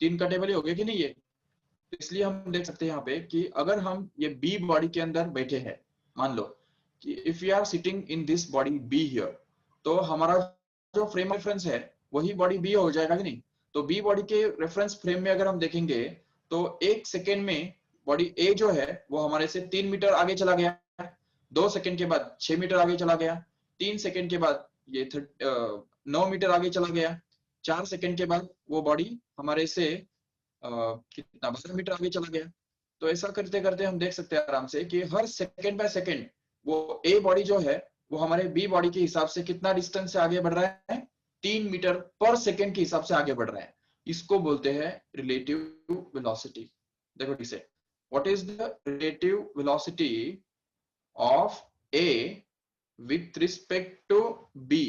3 का टेबल ही हो गया कि नहीं ये? तो इसलिए हम देख सकते हैं यहाँ पे कि अगर हम ये बी बॉडी के अंदर बैठे हैं, मान लो कि if you are sitting in this body B here, तो हमारा जो फ्रेम रेफरेंस है वही बॉडी बी हो जाएगा कि नहीं? तो बी बॉडी के रेफरेंस फ्रेम में अगर हम देखेंगे तो 1 सेकेंड में बॉडी ए जो है वो हमारे से 3 मीटर आगे चला गया, 2 सेकेंड के बाद 6 मीटर आगे चला गया, 3 सेकेंड के बाद ये 9 मीटर आगे चला गया, 4 सेकेंड के बाद वो बॉडी हमारे से कितना 12 मीटर आगे चला गया। तो ऐसा करते करते हम देख सकते हैं आराम से कि हर सेकेंड बाय सेकेंड वो ए बॉडी जो है वो हमारे बी बॉडी के हिसाब से कितना डिस्टेंस से आगे बढ़ रहा है? 3 मीटर पर सेकेंड के हिसाब से आगे बढ़ रहा है। इसको बोलते हैं रिलेटिव वेलोसिटी। देखो ठीक से, what is the relative velocity of A with respect to B?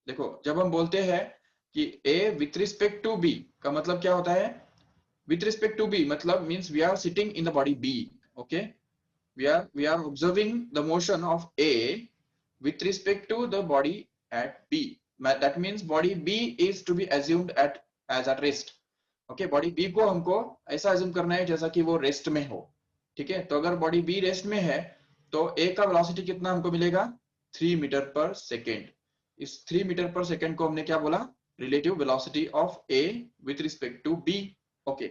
देखो जब हम बोलते हैं कि A with respect to B का मतलब क्या होता है? with respect to B matlab means we are sitting in the body B, okay? We are observing the motion of A with respect to the body at B. That means body B is to be assumed as at rest, okay? body B को हमको ऐसा assume करना है जैसा कि वो रेस्ट में हो, ठीक है? तो अगर बॉडी B रेस्ट में है तो A का वेलोसिटी कितना हमको मिलेगा? 3 मीटर पर सेकेंड। इस 3 मीटर पर सेकेंड को हमने क्या बोला? Relative velocity of A with respect to B, okay?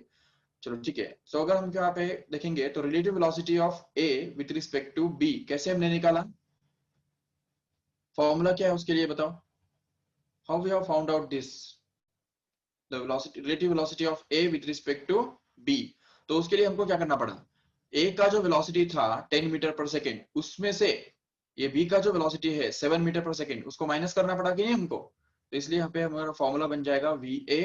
चलो ठीक है। सो अगर हम यहाँ पे देखेंगे तो relative velocity of A with respect to B कैसे हमने निकाला, फॉर्मूला क्या है उसके लिए बताओ, how we have found out this the velocity, relative velocity of A with respect to B. तो उसके लिए हमको क्या करना पड़ा, ए का जो वेलोसिटी था 10 मीटर पर सेकेंड, उसमें से ये बी का जो वेलोसिटी है 7 मीटर पर सेकेंड, उसको माइनस करना पड़ा कि नहीं हमको। तो इसलिए यहाँ पे हमारा फॉर्मूला बन जाएगा v A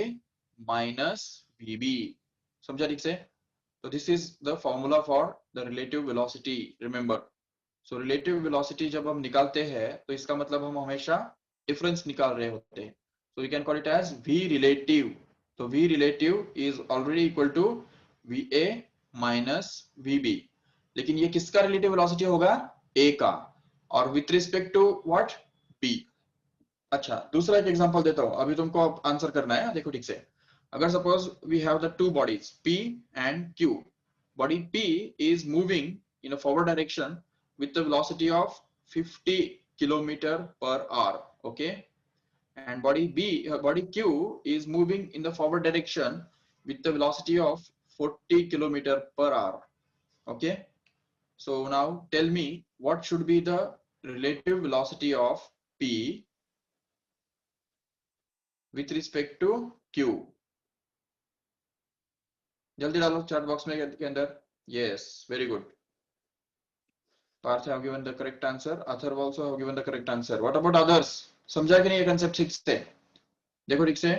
minus v B. समझा ठीक से। तो this is the formula for the relative velocity, remember. So relative velocity जब हम निकालते हैं तो इसका मतलब हम हमेशा डिफरेंस निकाल रहे होते हैं। So you can call it as v relative. तो v relative is already equal to v A minus v B. लेकिन ये किसका रिलेटिव वेलोसिटी होगा, ए का, और with respect to what, B. अच्छा दूसरा एक एग्जांपल देता हूं, अभी तुमको आंसर करना है, देखो ठीक से। अगर suppose we have the two bodies P and Q. Body P is moving in a forward direction with the velocity of 50 kilometer per hour, okay? And body Q is moving in the forward direction with the velocity of 40 kilometer per hour, okay? So now tell me what should be the relative velocity of P with respect to Q. जल्दी डालो चैट बॉक्स में के अंदर। Yes very good, Parth have given the correct answer, Atharva also have given the correct answer. What about others, समझा कि नहीं ये कांसेप्ट ठीक से। देखो ठीक से,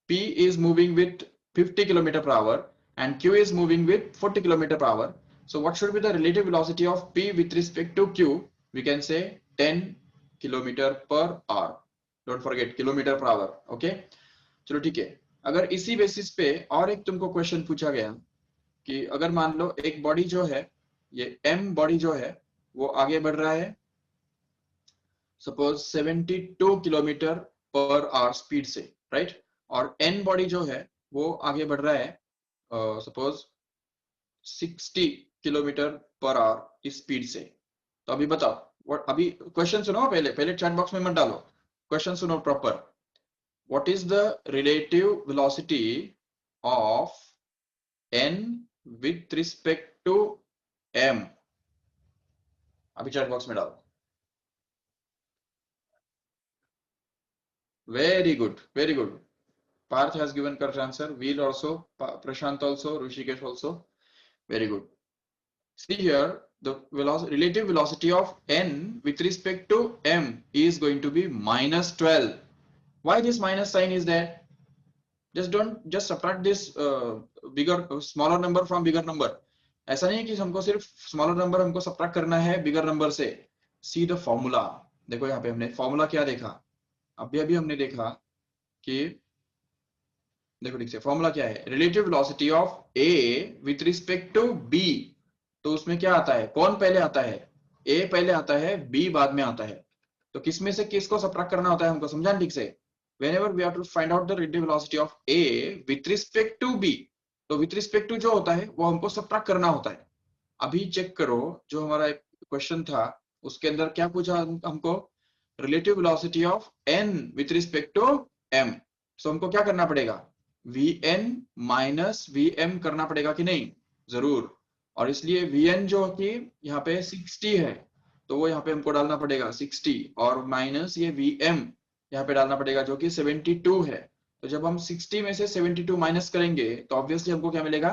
P is moving with 50 kilometre per hour and Q is moving with 40 kilometre per hour. So what should be the relative velocity of P with respect to Q? We can say 10 kilometre per hour. Don't forget kilometre per hour, okay? चलो ठीक है। अगर इसी बेसिस पे और एक तुमको क्वेश्चन पूछा गया कि अगर मान लो एक बॉडी जो है, ये m बॉडी जो है वो आगे बढ़ रहा है suppose 72 kilometre per our speed से, राइट? और n बॉडी जो है वो आगे बढ़ रहा है सपोज 60 किलोमीटर पर आवर इस स्पीड से। तो अभी बताओ, अभी क्वेश्चन सुनो, पहले पहले चैट बॉक्स में मत डालो, क्वेश्चन सुनो proper. What is the relative velocity of n with respect to m? अभी चैट बॉक्स में डालो। Very good, very good. Parth has given correct answer. Veer also, Prashant also, Rishikesh also. Very good. See here, the relative velocity of n with respect to m is going to be minus 12. Why this minus sign is there? Just subtract this smaller number from bigger number. ऐसा नहीं है कि हमको सिर्फ स्मॉलर नंबर हमको सब्ट्रैक्ट करना है बिगर नंबर से। See the formula. देखो यहाँ पे हमने फॉर्मूला क्या देखा, अभी हमने देखा कि देखो ठीक से फॉर्मूला क्या है, relative velocity of A with respect to B. तो उसमें क्या आता है, कौन पहले आता है, ए पहले आता है, बी बाद में आता है। तो किसमें से किसको सब्ट्रैक्ट करना होता है हमको, समझा ठीक से। whenever we have to find out the relative velocity of a with respect to b, तो विथ रिस्पेक्ट टू जो होता है वो हमको सब्ट्रैक्ट करना होता है। अभी चेक करो जो हमारा क्वेश्चन था उसके अंदर क्या पूछा हमको, relative velocity of n with respect to m। So हमको क्या करना पड़ेगा, vn माइनस vm करना पड़ेगा कि नहीं, जरूर। और इसलिए vn जो कि यहाँ पे 60 है तो वो यहाँ पे हमको डालना पड़ेगा 60, और माइनस ये vm यहाँ पे डालना पड़ेगा जो कि 72 है। तो जब हम 60 में से 72 माइनस करेंगे तो ऑब्वियसली हमको क्या मिलेगा,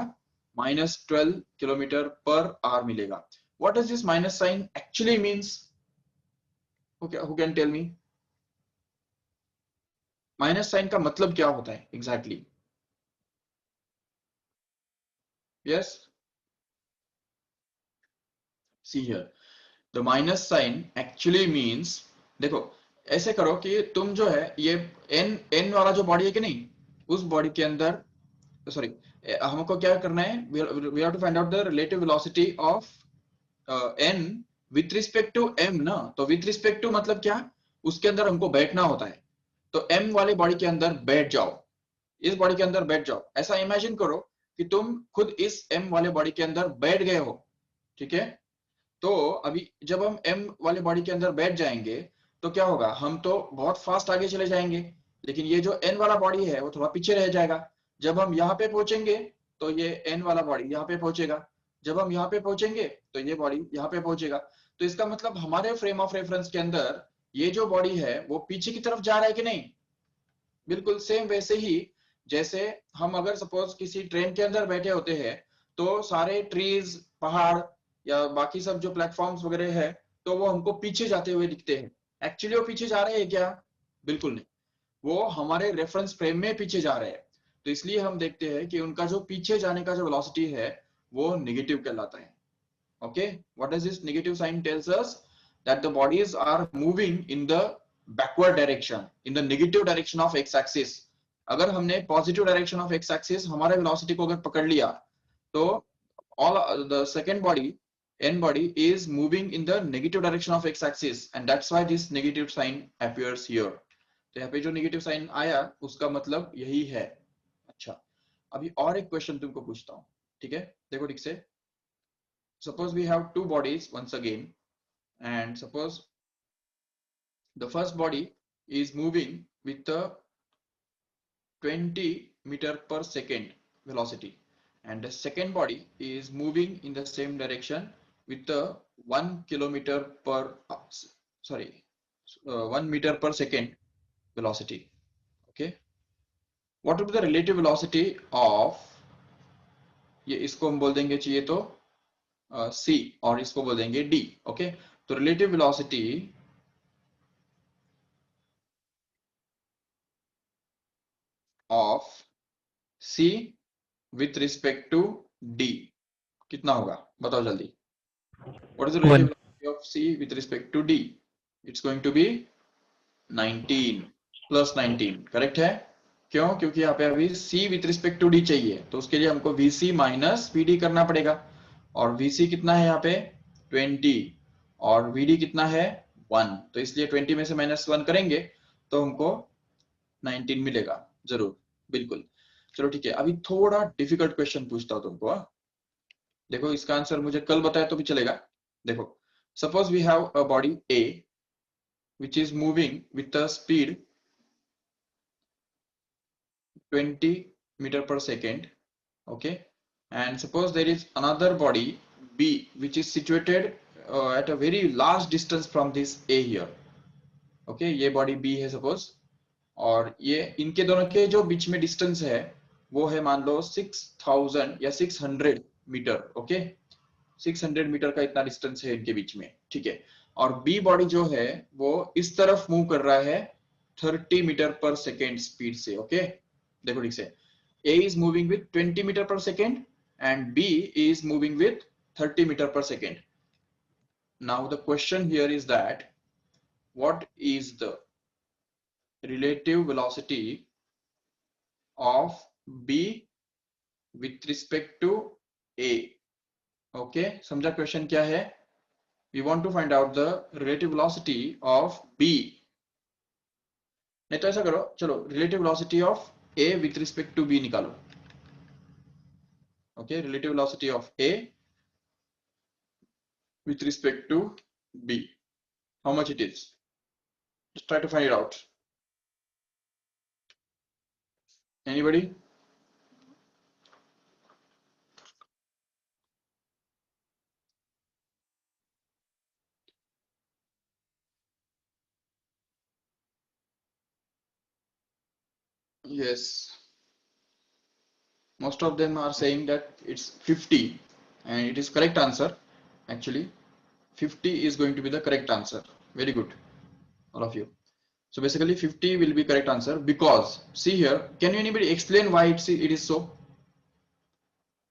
माइनस 12 किलोमीटर पर आवर मिलेगा। What does this minus sign actually means, who can tell me, minus sign का मतलब क्या होता है exactly? Yes, see here the minus sign actually means, देखो ऐसे करो कि तुम जो है ये n वाला जो बॉडी है कि नहीं, उस बॉडी के अंदर, सॉरी हमको क्या करना है, we have to find out the relative velocity of n with respect to m ना। तो विथ रिस्पेक्ट टू मतलब क्या, उसके अंदर हमको बैठना होता है। तो m वाले बॉडी के अंदर बैठ जाओ, इस बॉडी के अंदर बैठ जाओ। ऐसा इमेजिन करो कि तुम खुद इस m वाले बॉडी के अंदर बैठ गए हो, ठीक है। तो अभी जब हम m वाले बॉडी के अंदर बैठ जाएंगे तो क्या होगा, हम तो बहुत फास्ट आगे चले जाएंगे, लेकिन ये जो n वाला बॉडी है वो थोड़ा पीछे रह जाएगा। जब हम यहाँ पे पहुंचेंगे तो ये n वाला बॉडी यहाँ पे पहुंचेगा। जब हम यहाँ पे पहुंचेंगे तो ये बॉडी यहाँ पे पहुंचेगा। तो इसका मतलब हमारे फ्रेम ऑफ रेफरेंस के अंदर ये जो बॉडी है वो पीछे की तरफ जा रहा है कि नहीं? बिल्कुल सेम वैसे ही जैसे हम अगर सपोज किसी ट्रेन के अंदर बैठे होते हैं तो सारे ट्रीज, पहाड़ या बाकी सब जो प्लेटफॉर्म्स वगैरह है तो वो हमको पीछे जाते हुए दिखते हैं। एक्चुअली वो पीछे जा रहे हैं क्या? बिल्कुल नहीं, वो हमारे रेफरेंस फ्रेम में पीछे जा रहे हैं। तो इसलिए हम देखते हैं कि उनका जो पीछे जाने का जो वेलोसिटी है वो नेगेटिव कहलाता है। Okay, what does this negative sign tells us? That the bodies are moving in the backward direction, in the negative direction of x-axis. अगर हमने positive direction of x-axis हमारे velocity को अगर पकड़ लिया तो all the second body, n body is moving in the negative direction of x-axis and that's why this negative sign appears here. तो यहाँ पे जो negative sign आया उसका मतलब यही है। अच्छा, अभी और एक question तुमको पूछता हूँ, ठीक है? देखो ठीक से। Suppose we have two bodies once again, and suppose the first body is moving with the 20 meter per second velocity, and the second body is moving in the same direction with the 1 kilometer per 1 meter per second velocity. Okay, what would be the relative velocity of, ये इसको हम बोल देंगे चाहिए तो c और इसको बोल देंगे d. ओके, तो relative velocity of c with respect to d कितना होगा? बताओ जल्दी। What is the relative 1. velocity of c with respect to d? It's going to be 19 plus 19, correct है? क्यों? क्योंकि यहाँ पे अभी c with respect to d चाहिए, तो उसके लिए हमको vc माइनस vd करना पड़ेगा। और vc कितना है यहाँ पे? 20 और vd कितना है? 1। तो इसलिए 20 में से -1 करेंगे तो हमको 19 मिलेगा जरूर, बिल्कुल। चलो ठीक है, अभी थोड़ा डिफिकल्ट क्वेश्चन पूछता हूँ तुमको। देखो इसका आंसर मुझे कल बताया तो भी चलेगा। देखो, suppose we have a body A which is moving with the speed 20 meter per second, okay, and suppose there is another body b which is situated at a very large distance from this a here, okay, ये बॉडी b है सपोज, और ये इनके दोनों के जो बीच में डिस्टेंस है वो है मान लो 6000 या 600 मीटर, ओके, 600 मीटर का इतना डिस्टेंस है इनके बीच में, ठीक है। और बी बॉडी जो है वो इस तरफ मूव कर रहा है 30 मीटर पर सेकेंड स्पीड से, ओके। देखो ठीक से, A is moving with 20 metre per second and B is moving with 30 metre per second. Now the question here is that what is the relative velocity of B with respect to A. Okay, समझा क्वेश्चन क्या है? We want to find out the relative velocity of B. नहीं तो ऐसा करो, चलो relative velocity of A with respect to B निकालो। Okay, relative velocity of A with respect to B. How much it is? Just try to find it out. Anybody? Yes. Most of them are saying that it's 50 and it is correct answer. Actually 50 is going to be the correct answer. Very good, all of you. So basically 50 will be correct answer because see here, can you anybody explain why it is so?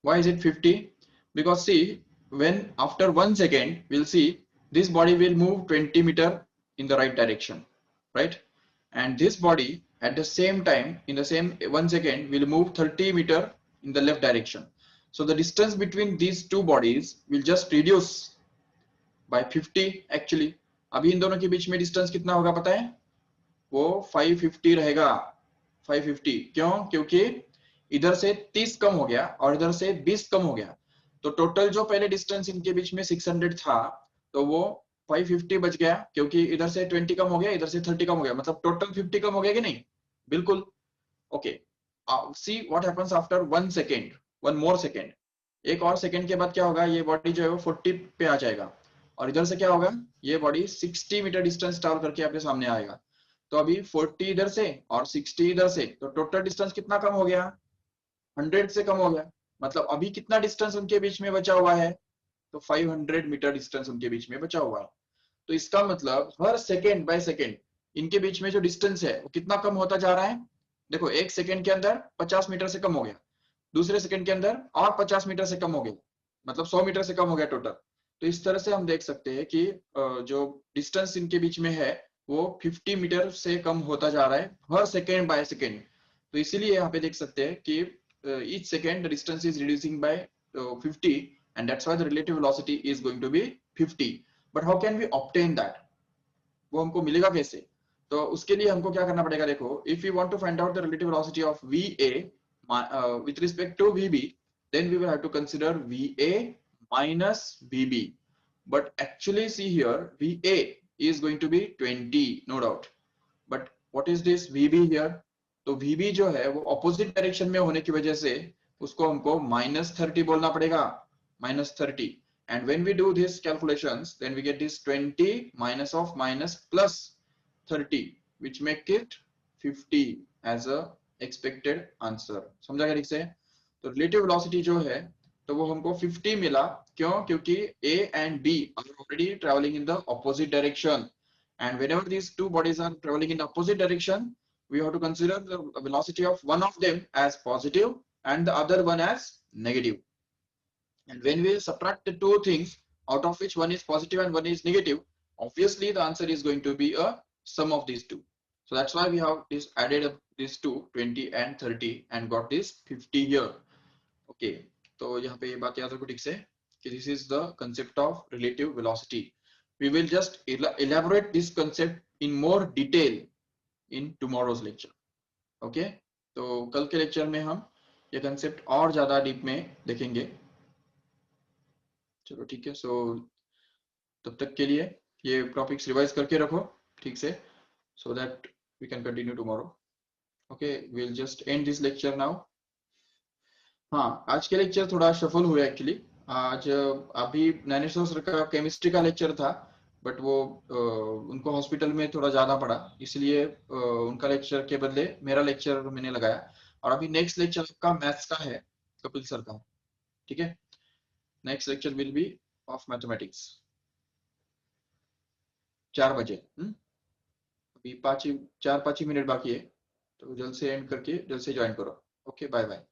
Why is it 50? Because see, when after 1 second we'll see this body will move 20 meter in the right direction, right? And this body at the same time in the same 1 second will move 30 meter in the left direction. So the distance between these two bodies will just reduce by 50 actually. अभी इन दोनों के बीच में डिस्टेंस कितना होगा पता है? वो 550 रहेगा। 550 क्यों? क्योंकि इधर से 30 कम हो गया और इधर से 20 कम हो गया, तो टोटल जो पहले डिस्टेंस इनके बीच में 600 था तो वो 550 बच गया, क्योंकि इधर से 20 कम हो गया, इधर से 30 कम हो गया, मतलब टोटल 50 कम हो गया कि नहीं? बिल्कुल। Okay, see what happens after 1 second. One more second, एक और सेकेंड के बाद क्या होगा, ये बॉडी जो है वो 40 पे आ जाएगा, और इधर से क्या होगा, ये बॉडी 60 मीटर डिस्टेंस ट्रैवल करके आपके सामने आएगा। तो अभी 40 इधर से और 60 इधर से, तो टोटल डिस्टेंस कितना कम हो गया, 100 से कम हो गया। मतलब अभी कितना डिस्टेंस उनके बीच में बचा हुआ है, तो 500 मीटर डिस्टेंस उनके बीच में बचा हुआ है। तो इसका मतलब हर सेकेंड बाय सेकेंड इनके बीच में जो डिस्टेंस है वो कितना कम होता जा रहा है। देखो, एक सेकेंड के अंदर 50 मीटर से कम हो गया, दूसरे सेकंड के अंदर और 50 मीटर से कम हो गया, मतलब 100 मीटर से कम हो गया टोटल। तो इस तरह से हम देख सकते हैं कि जो डिस्टेंस इनके बीच में है वो 50 मीटर से कम होता जा रहा है हर सेकेंड बाय सेकेंड। तो इसीलिए यहाँ पे देख सकते हैं कि each second the distance is reducing by 50, and that's why the relative velocity is going to be 50. But how can we obtain that? वो हमको मिलेगा कैसे? तो उसके लिए हमको क्या करना पड़ेगा, देखो, if we want to find out the relative velocity of VA with respect to VB, then we will have to consider VA minus VB. But actually see here, VA is going to be 20, no doubt. But what is this VB here? तो VB जो है वो ऑपोजिट डायरेक्शन में होने की वजह से उसको हमको -30 बोलना पड़ेगा, -30. And when we do these calculations, then we get this 20 minus of minus plus 30, which make it 50 as a expected answer. समझा क्या ठीक से? तो relative velocity जो है तो वो हमको 50 मिला, क्यों? क्योंकि A and B are already traveling in the opposite direction, and whenever these two bodies are traveling in opposite direction, we have to consider the velocity of one of them as positive and the other one as negative. And when we subtract the two things, out of which one is positive and one is negative, obviously the answer is going to be a sum of these two. So that's why we have this added up these two, 20 and 30, and got this 50 here. Okay, तो यहाँ पे ये बात याद रखो ठीक से कि this is the concept of relative velocity. We will just elaborate this concept in more detail in tomorrow's lecture. Okay, तो कल के लेक्चर में हम ये कंसेप्ट और ज्यादा डीप में देखेंगे। चलो ठीक है, सो तब तक के लिए ये टॉपिक्स रिवाइज करके रखो ठीक से, so that we can continue tomorrow. Okay, we'll just end this lecture now. हाँ, आज के लेक्चर थोड़ा शफल हुआ एक्चुअली। आज अभी ज्ञानेश्वर सर का केमिस्ट्री का लेक्चर था, बट वो उनको हॉस्पिटल में थोड़ा ज्यादा पड़ा, इसलिए उनका लेक्चर के बदले मेरा लेक्चर मैंने लगाया। और अभी नेक्स्ट लेक्चर का मैथ्स का है, कपिल सर का। ठीक है, next lecture will be of mathematics 4 बजे। अभी 4-5 मिनट बाकी है, तो जल्द से एंड करके जल्द से ज्वाइन करो। Okay, bye bye.